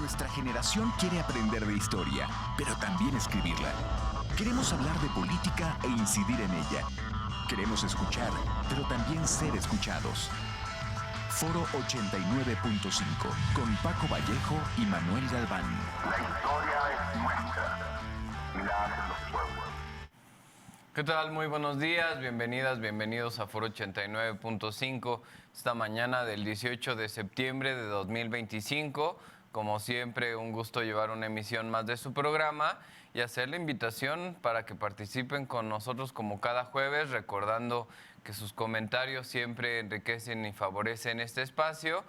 Nuestra generación quiere aprender de historia, pero también escribirla. Queremos hablar de política e incidir en ella. Queremos escuchar, pero también ser escuchados. Foro 89.5, con Paco Vallejo y Manuel Galván. La historia es nuestra y la hacen los pueblos. ¿Qué tal? Muy buenos días, bienvenidas, bienvenidos a Foro 89.5, esta mañana del 18 de septiembre de 2025. Como siempre, un gusto llevar una emisión más de su programa y hacer la invitación para que participen con nosotros como cada jueves, recordando que sus comentarios siempre enriquecen y favorecen este espacio.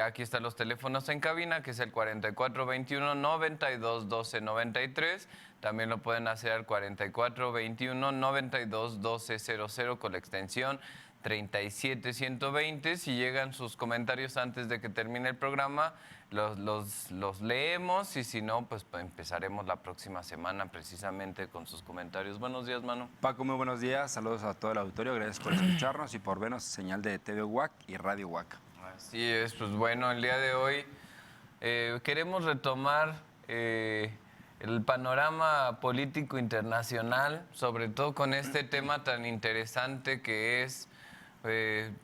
Aquí están los teléfonos en cabina, que es el 4421-921293. También lo pueden hacer al 4421-921200 con la extensión 37120. Si llegan sus comentarios antes de que termine el programa, los leemos, y si no, pues empezaremos la próxima semana precisamente con sus comentarios. Buenos días, Manu. Paco, muy buenos días. Saludos a todo el auditorio. Gracias por escucharnos y por vernos en señal de TV UAC y Radio UAC. Así es, pues bueno, el día de hoy queremos retomar el panorama político internacional, sobre todo con este tema tan interesante que es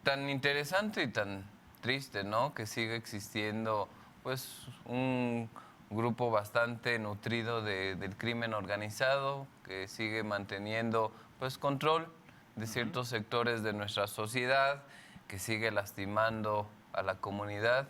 tan interesante y tan triste, ¿no? Que sigue existiendo pues un grupo bastante nutrido del crimen organizado, que sigue manteniendo pues control de ciertos sectores de nuestra sociedad, que sigue lastimando a la comunidad.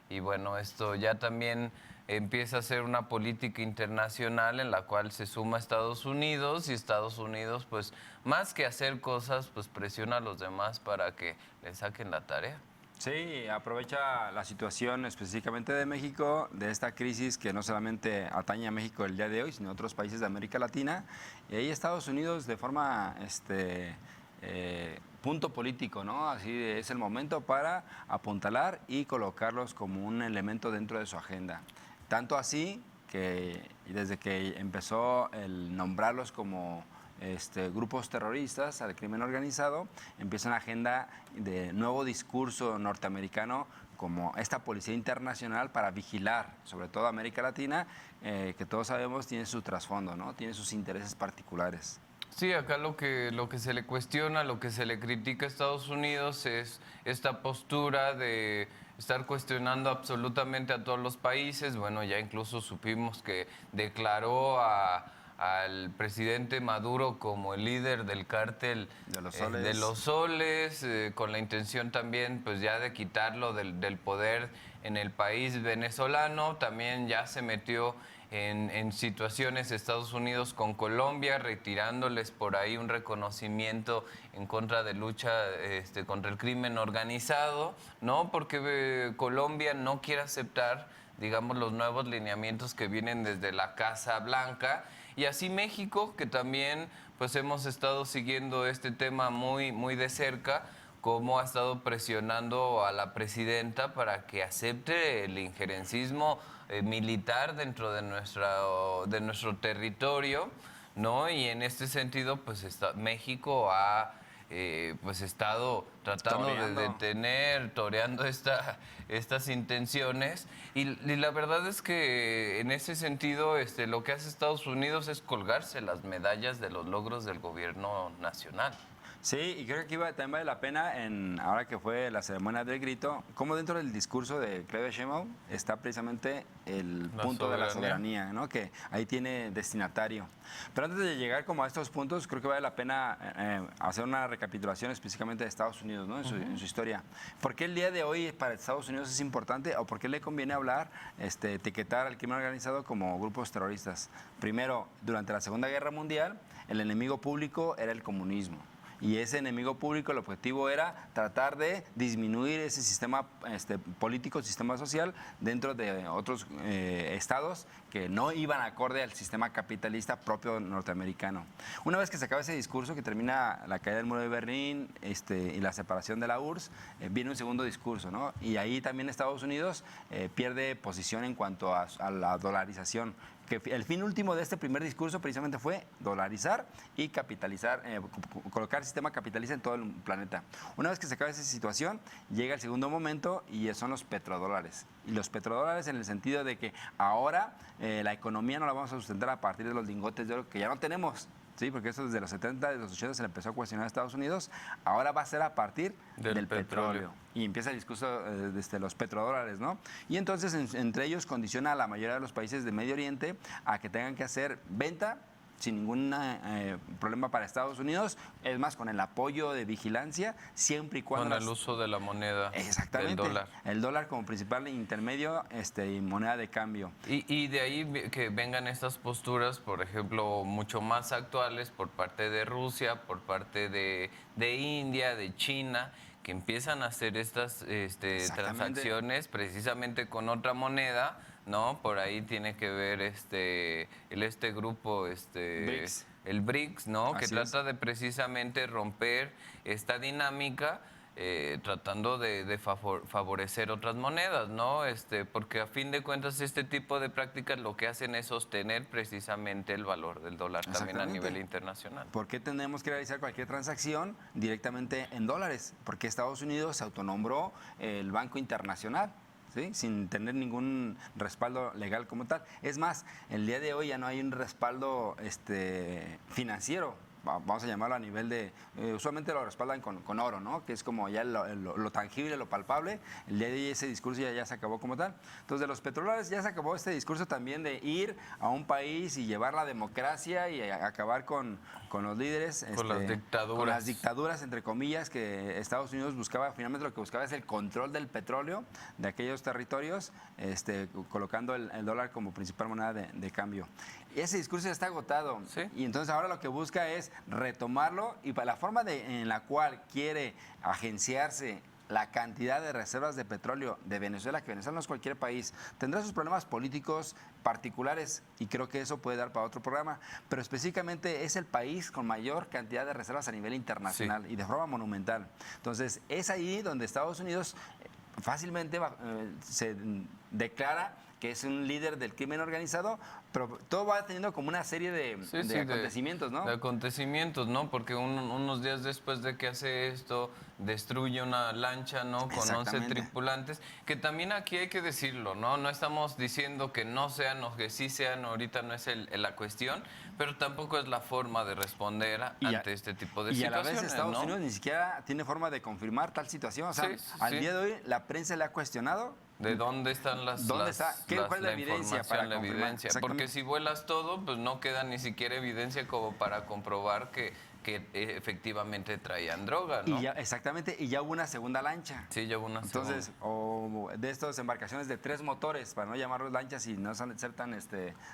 Y bueno, esto ya también empieza a ser una política internacional en la cual se suma Estados Unidos, y Estados Unidos, pues más que hacer cosas, pues presiona a los demás para que le saquen la tarea. Sí, aprovecha la situación específicamente de México, de esta crisis que no solamente atañe a México el día de hoy, sino a otros países de América Latina. Y ahí Estados Unidos de forma punto político, ¿no? Así es el momento para apuntalar y colocarlos como un elemento dentro de su agenda. Tanto así que desde que empezó el nombrarlos como grupos terroristas al crimen organizado, empieza una agenda de nuevo discurso norteamericano como esta policía internacional para vigilar, sobre todo América Latina, que todos sabemos tiene su trasfondo, ¿no? Tiene sus intereses particulares. Sí, acá lo que se le cuestiona, lo que se le critica a Estados Unidos es esta postura de estar cuestionando absolutamente a todos los países. Bueno, ya incluso supimos que declaró al presidente Maduro como el líder del cártel de los soles, con la intención también pues ya de quitarlo del poder en el país venezolano. También ya se metió en situaciones Estados Unidos con Colombia, retirándoles por ahí un reconocimiento en contra de lucha contra el crimen organizado, ¿no? Porque Colombia no quiere aceptar, digamos, los nuevos lineamientos que vienen desde la Casa Blanca. Y así México, que también pues hemos estado siguiendo este tema muy, muy de cerca, cómo ha estado presionando a la presidenta para que acepte el injerencismo militar dentro de nuestro territorio, ¿no? Y en este sentido, pues México ha pues estado tratando de detener, toreando estas intenciones, y la verdad es que en ese sentido lo que hace Estados Unidos es colgarse las medallas de los logros del gobierno nacional. Sí, y creo que también vale la pena, ahora que fue la ceremonia del grito, cómo dentro del discurso de Claudia Sheinbaum está precisamente el punto de la soberanía, ¿no? Que ahí tiene destinatario. Pero antes de llegar como a estos puntos, creo que vale la pena hacer una recapitulación específicamente de Estados Unidos, ¿no? En su historia. ¿Por qué el día de hoy para Estados Unidos es importante, o por qué le conviene hablar, etiquetar al crimen organizado como grupos terroristas? Primero, durante la Segunda Guerra Mundial, el enemigo público era el comunismo. Y ese enemigo público, el objetivo era tratar de disminuir ese sistema político, sistema social, dentro de otros estados que no iban acorde al sistema capitalista propio norteamericano. Una vez que se acaba ese discurso, que termina la caída del muro de Berlín y la separación de la URSS, viene un segundo discurso, ¿no? Y ahí también Estados Unidos pierde posición en cuanto a la dolarización. que el fin último de este primer discurso precisamente fue dolarizar y capitalizar, colocar el sistema capitalista en todo el planeta. Una vez que se acaba esa situación, llega el segundo momento y son los petrodólares. Y los petrodólares en el sentido de que ahora la economía no la vamos a sustentar a partir de los lingotes de oro que ya no tenemos. Sí, porque eso desde los 70, desde los 80 se le empezó a cuestionar a Estados Unidos. Ahora va a ser a partir del petróleo. Y empieza el discurso de los petrodólares, ¿no? Y entonces entre ellos condiciona a la mayoría de los países de Medio Oriente a que tengan que hacer venta sin ningún problema para Estados Unidos, es más, con el apoyo de vigilancia, siempre y cuando... Con el uso de la moneda. Exactamente. Del dólar. El dólar como principal intermedio y moneda de cambio. Y de ahí que vengan estas posturas, por ejemplo, mucho más actuales por parte de Rusia, por parte de India, de China, que empiezan a hacer estas transacciones precisamente con otra moneda, ¿no? Por ahí tiene que ver este grupo, BRICS. el BRICS, ¿no? Así que trata de precisamente romper esta dinámica, tratando de favorecer otras monedas, ¿no? Porque a fin de cuentas este tipo de prácticas lo que hacen es sostener precisamente el valor del dólar también a nivel internacional. ¿Por qué tenemos que realizar cualquier transacción directamente en dólares? Porque Estados Unidos se autonombró el Banco Internacional. ¿Sí? Sin tener ningún respaldo legal como tal. Es más, el día de hoy ya no hay un respaldo financiero, vamos a llamarlo a nivel de... usualmente lo respaldan con oro, ¿no? Que es como ya lo tangible, lo palpable. El día de hoy ese discurso ya se acabó como tal. Entonces, de los petrodólares ya se acabó este discurso también de ir a un país y llevar la democracia y acabar con los líderes. Con las dictaduras. Con las dictaduras, entre comillas, que Estados Unidos buscaba. Finalmente lo que buscaba es el control del petróleo de aquellos territorios, colocando el dólar como principal moneda de cambio. Ese discurso ya está agotado. ¿Sí? Y entonces ahora lo que busca es retomarlo y para la forma en la cual quiere agenciarse la cantidad de reservas de petróleo de Venezuela, que Venezuela no es cualquier país, tendrá sus problemas políticos particulares y creo que eso puede dar para otro programa, pero específicamente es el país con mayor cantidad de reservas a nivel internacional y de forma monumental. Entonces es ahí donde Estados Unidos fácilmente se declara que es un líder del crimen organizado, pero todo va teniendo como una serie de acontecimientos, ¿no? De acontecimientos, ¿no? Porque unos días después de que hace esto, destruye una lancha, ¿no? Con 11 tripulantes, que también aquí hay que decirlo, ¿no? No estamos diciendo que no sean o que sí sean, ahorita no es la cuestión, pero tampoco es la forma de responder ante este tipo de situaciones, y a la vez Estados Unidos ni siquiera tiene forma de confirmar tal situación. O sea, al día de hoy la prensa le ha cuestionado. ¿De dónde están ¿Cuál es la evidencia para la evidencia? Porque si vuelas todo, pues no queda ni siquiera evidencia como para comprobar que efectivamente traían droga, ¿no? Exactamente, y ya hubo una segunda lancha. Sí, ya hubo una segunda. Entonces, o de estas embarcaciones de 3 motores, para no llamarlos lanchas y no ser tan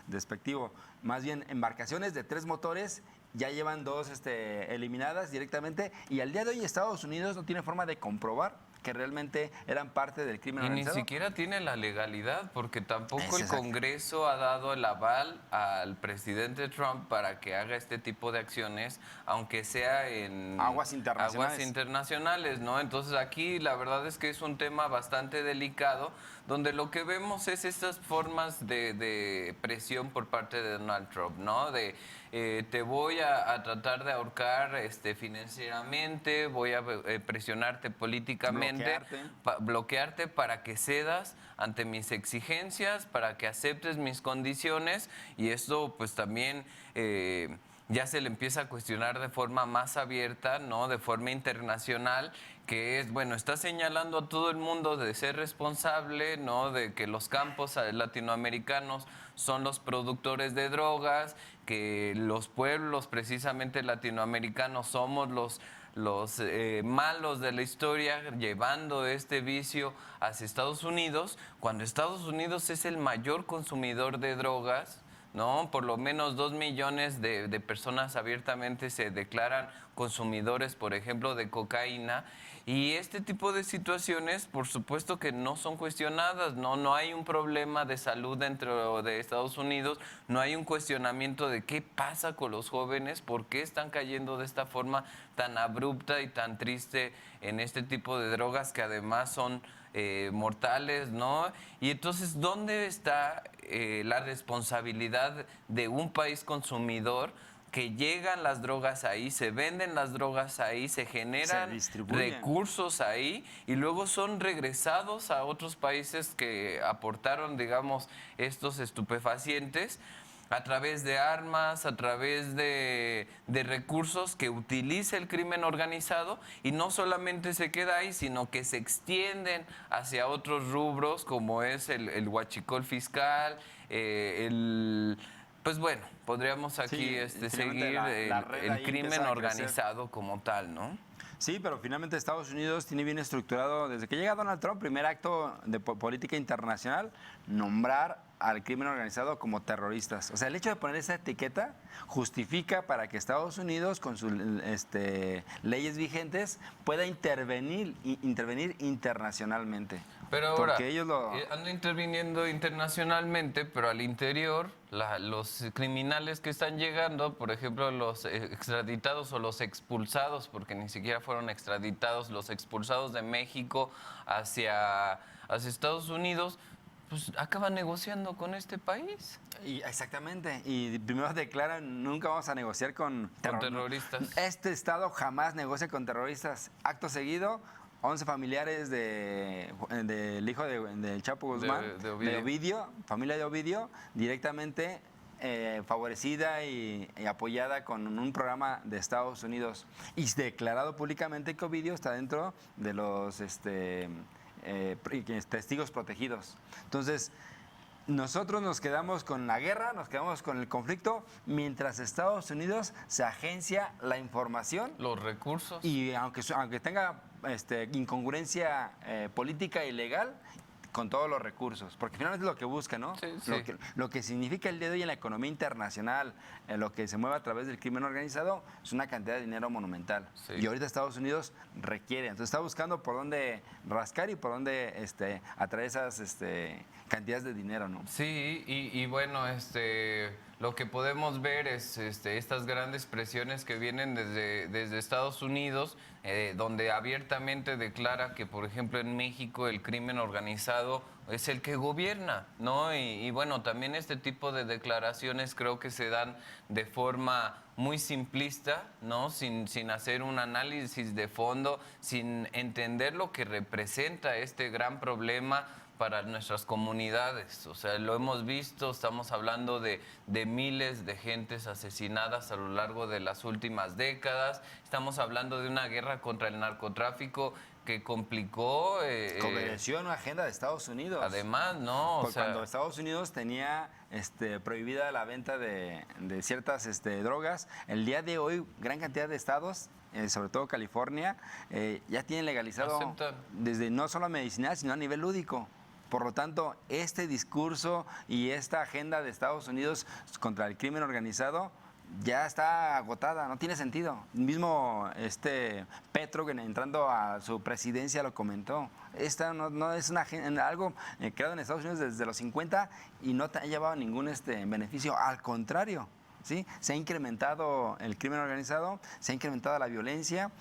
despectivo, más bien embarcaciones de 3 motores ya llevan 2 eliminadas directamente y al día de hoy Estados Unidos no tiene forma de comprobar que realmente eran parte del crimen organizado. Y ni siquiera tiene la legalidad, porque tampoco el Congreso ha dado el aval al presidente Trump para que haga este tipo de acciones, aunque sea en aguas internacionales, ¿no? Entonces aquí la verdad es que es un tema bastante delicado, donde lo que vemos es estas formas de presión por parte de Donald Trump, ¿no? Te voy a tratar de ahorcar financieramente, voy a presionarte políticamente, bloquearte para que cedas ante mis exigencias, para que aceptes mis condiciones, y esto pues también ya se le empieza a cuestionar de forma más abierta, ¿no? De forma internacional, que es, bueno, está señalando a todo el mundo de ser responsable, ¿no? De que los campos latinoamericanos son los productores de drogas, que los pueblos precisamente latinoamericanos somos los malos de la historia, llevando este vicio hacia Estados Unidos, cuando Estados Unidos es el mayor consumidor de drogas, ¿no? Por lo menos 2 millones de personas abiertamente se declaran consumidores, por ejemplo, de cocaína. Y este tipo de situaciones, por supuesto que no son cuestionadas, no hay un problema de salud dentro de Estados Unidos, no hay un cuestionamiento de qué pasa con los jóvenes, por qué están cayendo de esta forma tan abrupta y tan triste en este tipo de drogas que además son mortales, ¿no? Y entonces, ¿dónde está la responsabilidad de un país consumidor que llegan las drogas ahí, se venden las drogas ahí, se generan recursos ahí y luego son regresados a otros países que aportaron, digamos, estos estupefacientes a través de armas, a través de recursos que utiliza el crimen organizado y no solamente se queda ahí, sino que se extienden hacia otros rubros como es el huachicol fiscal, pues bueno, podríamos aquí seguir el crimen organizado como tal, ¿no? Sí, pero finalmente Estados Unidos tiene bien estructurado, desde que llega Donald Trump, primer acto de política internacional, nombrar al crimen organizado como terroristas. O sea, el hecho de poner esa etiqueta justifica para que Estados Unidos, con sus leyes vigentes, pueda intervenir internacionalmente. Pero ahora, ando interviniendo internacionalmente, pero al interior, los criminales que están llegando, por ejemplo, los extraditados o los expulsados, porque ni siquiera fueron extraditados, los expulsados de México hacia Estados Unidos, pues acaban negociando con este país. Exactamente. Y primero declaran, nunca vamos a negociar con terroristas. Este Estado jamás negocia con terroristas. Acto seguido, 11 familiares del hijo del Chapo Guzmán, de Ovidio, familia de Ovidio, directamente favorecida y apoyada con un programa de Estados Unidos. Y declarado públicamente que Ovidio está dentro de los testigos protegidos. Entonces, nosotros nos quedamos con la guerra, nos quedamos con el conflicto, mientras Estados Unidos se agencia la información. Los recursos. Y aunque tenga incongruencia política y legal, con todos los recursos, porque finalmente es lo que busca, ¿no? Sí. Lo que significa el día de hoy en la economía internacional, lo que se mueve a través del crimen organizado, es una cantidad de dinero monumental. Sí. Y ahorita Estados Unidos requiere, entonces está buscando por dónde rascar y por dónde atraer esas cantidades de dinero, ¿no? Sí, y bueno, lo que podemos ver es estas grandes presiones que vienen desde Estados Unidos, donde abiertamente declara que, por ejemplo, en México el crimen organizado es el que gobierna, ¿no? Y bueno, también este tipo de declaraciones creo que se dan de forma muy simplista, ¿no? Sin hacer un análisis de fondo, sin entender lo que representa este gran problema para nuestras comunidades. O sea, lo hemos visto, estamos hablando de miles de gentes asesinadas a lo largo de las últimas décadas, estamos hablando de una guerra contra el narcotráfico que complicó... Obedeció una agenda de Estados Unidos. Además, ¿no? Cuando Estados Unidos tenía prohibida la venta de ciertas drogas, el día de hoy gran cantidad de estados, sobre todo California, ya tienen legalizado desde no solo medicinal, sino a nivel lúdico. Por lo tanto, este discurso y esta agenda de Estados Unidos contra el crimen organizado ya está agotada, no tiene sentido. Mismo Petro, que entrando a su presidencia, lo comentó. Esta no es algo creado en Estados Unidos desde los 50 y no te ha llevado ningún beneficio. Al contrario, ¿sí? Se ha incrementado el crimen organizado, se ha incrementado la violencia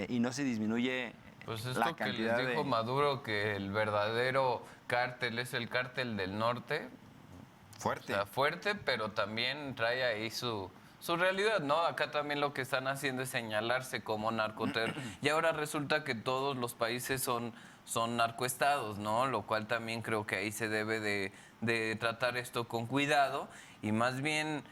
y no se disminuye pues esto la cantidad que les dijo Maduro, que el verdadero cártel es el cártel del norte. Fuerte. O sea, fuerte, pero también trae ahí su realidad, ¿no? Acá también lo que están haciendo es señalarse como narcoterror. Y ahora resulta que todos los países son narcoestados, ¿no? Lo cual también creo que ahí se debe de tratar esto con cuidado y más bien...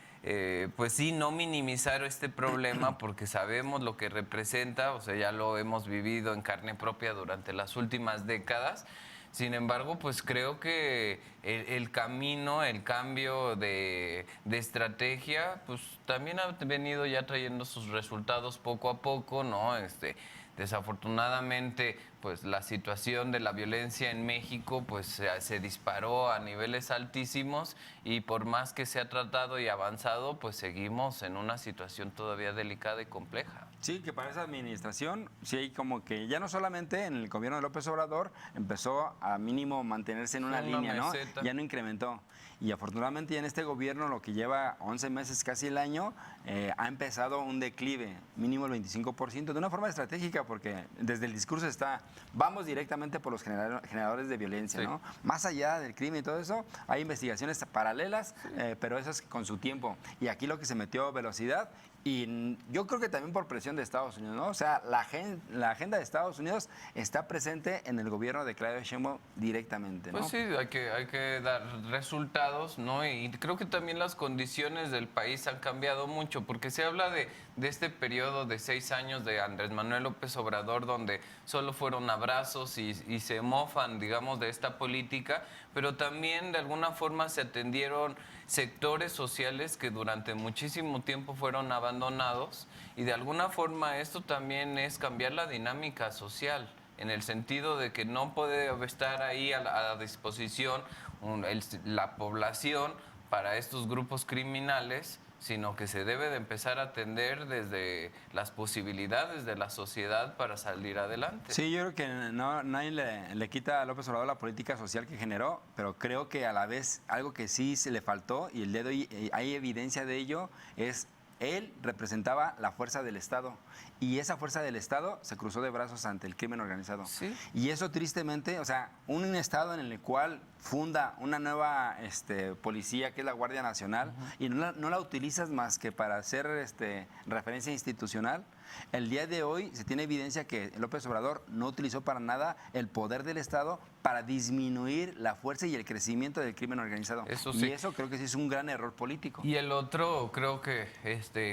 pues sí, no minimizar este problema porque sabemos lo que representa, o sea, ya lo hemos vivido en carne propia durante las últimas décadas. Sin embargo, pues creo que el camino, el cambio de estrategia, pues también ha venido ya trayendo sus resultados poco a poco, ¿no? Desafortunadamente, pues la situación de la violencia en México pues se disparó a niveles altísimos y por más que se ha tratado y avanzado, pues seguimos en una situación todavía delicada y compleja. Sí, que para esa administración, sí hay como que ya no solamente en el gobierno de López Obrador empezó a mínimo mantenerse en una línea, ¿no? Ya no incrementó. Y afortunadamente ya en este gobierno, lo que lleva 11 meses, casi el año, ha empezado un declive, mínimo el 25%, de una forma estratégica, porque desde el discurso está vamos directamente por los generadores de violencia, Sí. ¿no? Más allá del crimen y todo eso, hay investigaciones paralelas, pero esas con su tiempo. Y aquí lo que se metió velocidad. Y yo creo que también por presión de Estados Unidos, ¿no? O sea, la agenda de Estados Unidos está presente en el gobierno de Claudia Sheinbaum directamente, ¿no? Pues sí, hay que dar resultados, ¿no? Y creo que también las condiciones del país han cambiado mucho, porque se habla de este periodo de 6 años de Andrés Manuel López Obrador, donde solo fueron abrazos y se mofan, digamos, de esta política, pero también de alguna forma se atendieron sectores sociales que durante muchísimo tiempo fueron abandonados, y de alguna forma esto también es cambiar la dinámica social, en el sentido de que no puede estar ahí a la disposición la población para estos grupos criminales, sino que se debe de empezar a atender desde las posibilidades de la sociedad para salir adelante. Sí, yo creo que nadie le quita a López Obrador la política social que generó, pero creo que a la vez algo que sí se le faltó, y el día de hoy hay evidencia de ello, es él representaba la fuerza del Estado, y esa fuerza del Estado se cruzó de brazos ante el crimen organizado. Sí. Y eso tristemente, o sea, un Estado en el cual funda una nueva policía que es la Guardia Nacional, y no la utilizas más que para hacer referencia institucional. El día de hoy se tiene evidencia que López Obrador no utilizó para nada el poder del Estado para disminuir la fuerza y el crecimiento del crimen organizado. Eso sí. Y eso creo que sí es un gran error político. Y el otro, creo que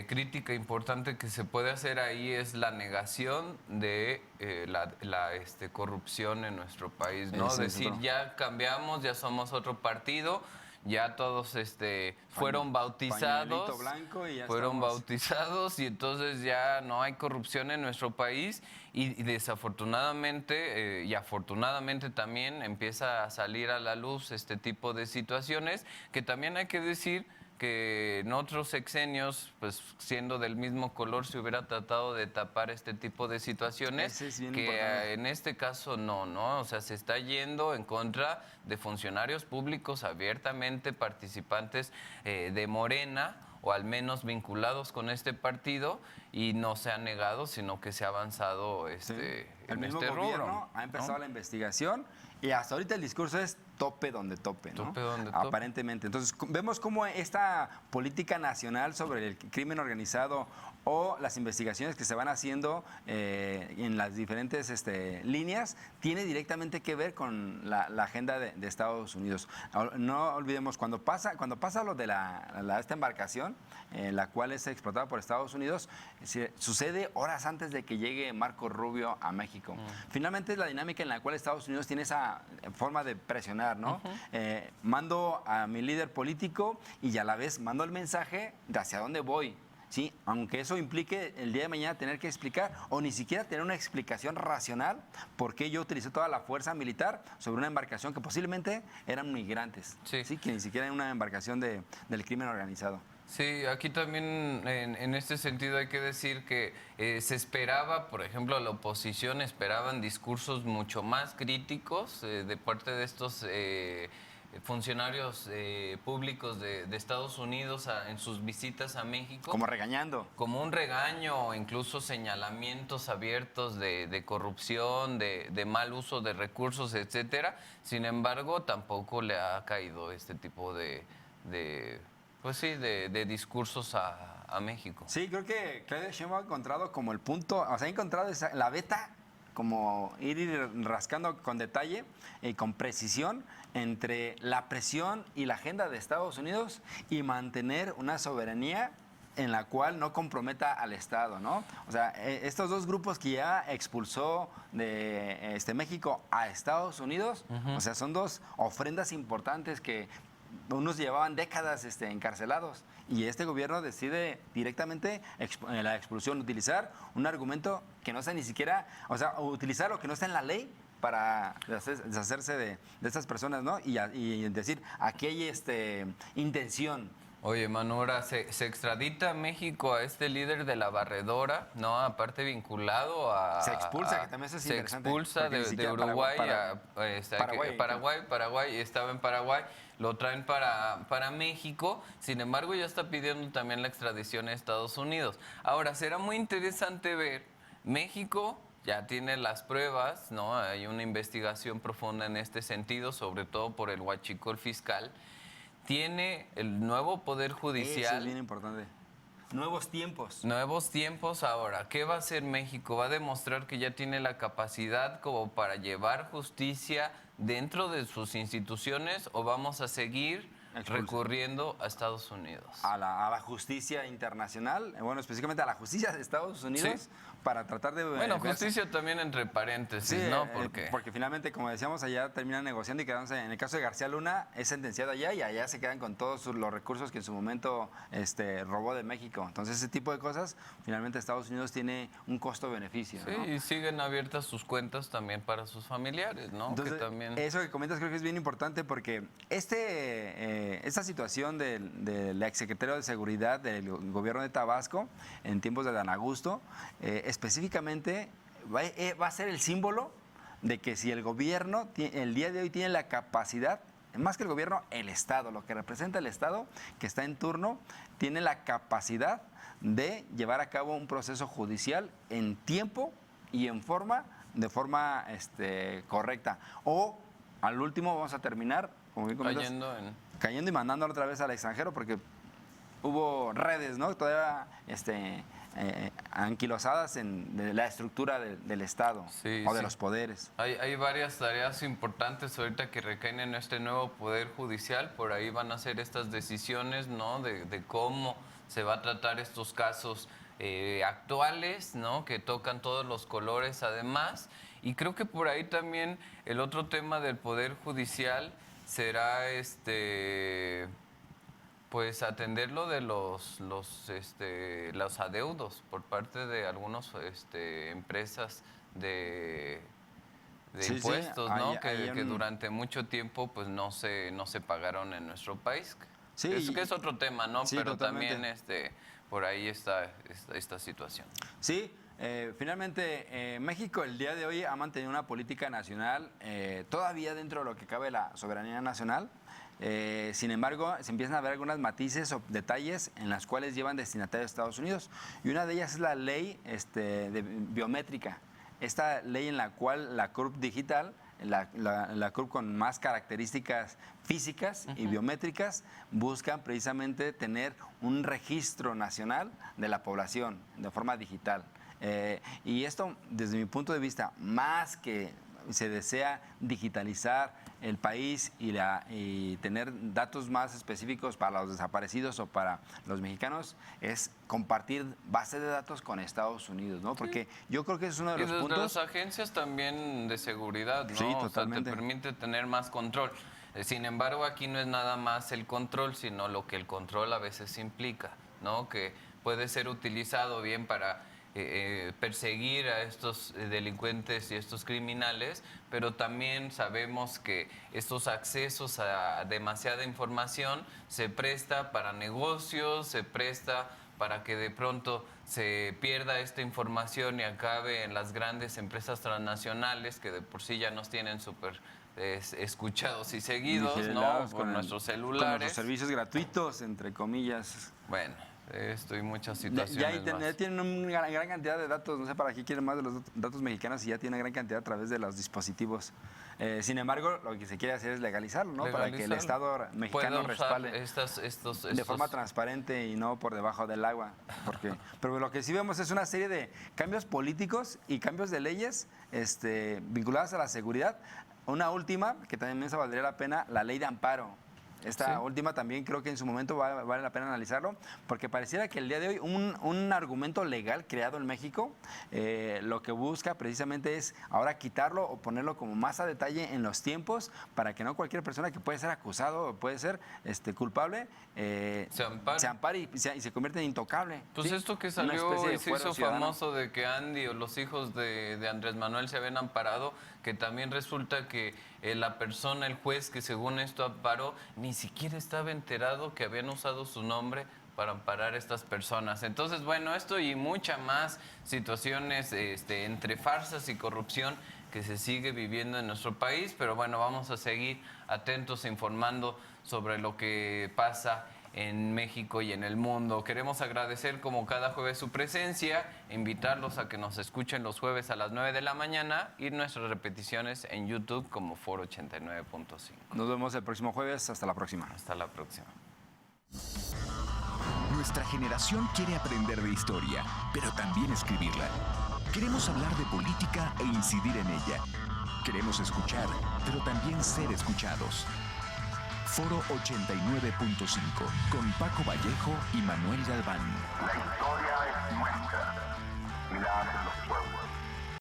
crítica importante que se puede hacer ahí es la negación de la corrupción en nuestro país, ¿no? Ese es Decir, otro. ya cambiamos, ya somos otro partido, ya todos fueron bautizados, Pañuelito blanco y ya fueron estamos. bautizados, y entonces ya no hay corrupción en nuestro país, y desafortunadamente y afortunadamente también empieza a salir a la luz este tipo de situaciones, que también hay que decir que en otros sexenios, pues siendo del mismo color, se hubiera tratado de tapar este tipo de situaciones, Ese es bien que importante. en este caso no, o sea, se está yendo en contra de funcionarios públicos abiertamente participantes de Morena, o al menos vinculados con este partido, y no se ha negado, sino que se ha avanzado El en mismo este gobierno rubro, ha empezado ¿no? la investigación, y hasta ahorita el discurso es tope donde tope, ¿no? Tope donde tope. Aparentemente. Entonces, vemos cómo esta política nacional sobre el crimen organizado o las investigaciones que se van haciendo en las diferentes líneas tiene directamente que ver con la agenda de Estados Unidos. No olvidemos, cuando pasa lo de esta embarcación, la cual es explotada por Estados Unidos, sucede horas antes de que llegue Marco Rubio a México. Finalmente es la dinámica en la cual Estados Unidos tiene esa forma de presionar, ¿no? Mando a mi líder político y a la vez mando el mensaje de hacia dónde voy. Sí, aunque eso implique el día de mañana tener que explicar o ni siquiera tener una explicación racional por qué yo utilicé toda la fuerza militar sobre una embarcación que posiblemente eran migrantes, Sí. que ni siquiera era una embarcación del crimen organizado. Sí, aquí también en este sentido hay que decir que se esperaba, por ejemplo, la oposición esperaban discursos mucho más críticos de parte de estos funcionarios públicos de Estados Unidos en sus visitas a México. Como regañando. Como un regaño o incluso señalamientos abiertos de corrupción, de mal uso de recursos, etcétera. Sin embargo, tampoco le ha caído este tipo de discursos a México. Sí, creo que Claudia Sheinbaum ha encontrado como el punto, o sea, ha encontrado la beta, como ir rascando con detalle y con precisión entre la presión y la agenda de Estados Unidos y mantener una soberanía en la cual no comprometa al Estado, ¿no? O sea, estos dos grupos que ya expulsó de México a Estados Unidos, o sea, son dos ofrendas importantes que unos llevaban décadas encarcelados, y este gobierno decide directamente la expulsión, utilizar un argumento que no está ni siquiera, o sea, utilizar lo que no está en la ley para deshacerse de estas personas, ¿no? Y decir, aquí hay intención. Oye, Manu, ahora se extradita a México a este líder de la barredora, ¿no? Aparte vinculado a... Se expulsa, que también eso es se interesante, expulsa porque ni de siquiera Uruguay Paraguay, estaba en Paraguay, lo traen para México, sin embargo ya está pidiendo también la extradición a Estados Unidos. Ahora, será muy interesante ver México ya tiene las pruebas, ¿no? Hay una investigación profunda en este sentido, sobre todo por el huachicol fiscal. Tiene el nuevo Poder Judicial. Eso es bien importante. Nuevos tiempos. Nuevos tiempos ahora. ¿Qué va a hacer México? ¿Va a demostrar que ya tiene la capacidad como para llevar justicia dentro de sus instituciones o vamos a seguir recurriendo a Estados Unidos? A la justicia internacional, bueno, específicamente a la justicia de Estados Unidos, Sí. para tratar de... Bueno, justicia también entre paréntesis, ¿no? Porque finalmente, como decíamos, allá terminan negociando y quedándose. En el caso de García Luna, es sentenciado allá y allá se quedan con todos los recursos que en su momento robó de México. Entonces, ese tipo de cosas, finalmente Estados Unidos tiene un costo-beneficio. Sí, ¿no? y siguen abiertas sus cuentas también para sus familiares, ¿no? Entonces, que también... eso que comentas creo que es bien importante porque esta situación del exsecretario de Seguridad del gobierno de Tabasco en tiempos de Dan Augusto, específicamente va a ser el símbolo de que si el gobierno el día de hoy tiene la capacidad, más que el gobierno, el Estado, lo que representa el Estado que está en turno, tiene la capacidad de llevar a cabo un proceso judicial en tiempo y en forma, de forma correcta. O al último vamos a terminar, como bien comentas, cayendo y mandándolo otra vez al extranjero porque hubo redes, ¿no? Todavía anquilosadas de la estructura del Estado o de los poderes. Hay varias tareas importantes ahorita que recaen en este nuevo Poder Judicial. Por ahí van a ser estas decisiones, ¿no? De cómo se va a tratar estos casos actuales, ¿no? Que tocan todos los colores además. Y creo que por ahí también el otro tema del Poder Judicial será pues atenderlo de los adeudos por parte de algunas empresas de impuestos, ¿no? Que durante mucho tiempo pues no se pagaron en nuestro país. Sí, que es otro tema, ¿no? Sí, pero totalmente. también por ahí está esta situación. Sí. Finalmente, México el día de hoy ha mantenido una política nacional todavía dentro de lo que cabe la soberanía nacional. Sin embargo, se empiezan a ver algunos matices o detalles en las cuales llevan destinatario a Estados Unidos. Y una de ellas es la ley biométrica. Esta ley en la cual la CURP digital, la CURP con más características físicas y biométricas, buscan precisamente tener un registro nacional de la población de forma digital. Y esto, desde mi punto de vista, más que se desea digitalizar el país y tener datos más específicos para los desaparecidos o para los mexicanos, es compartir base de datos con Estados Unidos, ¿no? Porque yo creo que es uno de los y desde puntos... las agencias también de seguridad, ¿no? Sí, totalmente. O sea, te permite tener más control. Sin embargo, aquí no es nada más el control, sino lo que el control a veces implica, ¿no? Que puede ser utilizado bien para perseguir a estos delincuentes y estos criminales, pero también sabemos que estos accesos a demasiada información se presta para negocios, se presta para que de pronto se pierda esta información y acabe en las grandes empresas transnacionales que de por sí ya nos tienen súper escuchados y seguidos, ¿no? Con nuestros celulares. Con nuestros servicios gratuitos, entre comillas. Bueno, esto y muchas situaciones ya Internet más. tiene una gran cantidad de datos, no sé para qué quieren más de los datos mexicanos y ya tiene una gran cantidad a través de los dispositivos. Sin embargo, lo que se quiere hacer es legalizarlo, ¿no? Para que el Estado mexicano respalde de forma transparente y no por debajo del agua. Pero lo que sí vemos es una serie de cambios políticos y cambios de leyes vinculadas a la seguridad. Una última, que también se valdría la pena, la ley de amparo. Esta última también creo que en su momento vale la pena analizarlo, porque pareciera que el día de hoy un argumento legal creado en México lo que busca precisamente es ahora quitarlo o ponerlo como más a detalle en los tiempos para que no cualquier persona que puede ser acusado o puede ser culpable se ampare y se convierte en intocable. Pues ¿sí? esto que salió y se hizo famoso de que Andy o los hijos de Andrés Manuel se habían amparado, que también resulta que la persona, el juez que según esto amparó, ni siquiera estaba enterado que habían usado su nombre para amparar a estas personas. Entonces, bueno, esto y muchas más situaciones entre farsas y corrupción que se sigue viviendo en nuestro país, pero bueno, vamos a seguir atentos e informando sobre lo que pasa en México y en el mundo. Queremos agradecer como cada jueves su presencia, invitarlos a que nos escuchen los jueves a las 9 de la mañana y nuestras repeticiones en YouTube como Foro 89.5. Nos vemos el próximo jueves. Hasta la próxima. Hasta la próxima. Nuestra generación quiere aprender de historia, pero también escribirla. Queremos hablar de política e incidir en ella. Queremos escuchar, pero también ser escuchados. Foro 89.5 con Paco Vallejo y Manuel Galván. La historia es nuestra.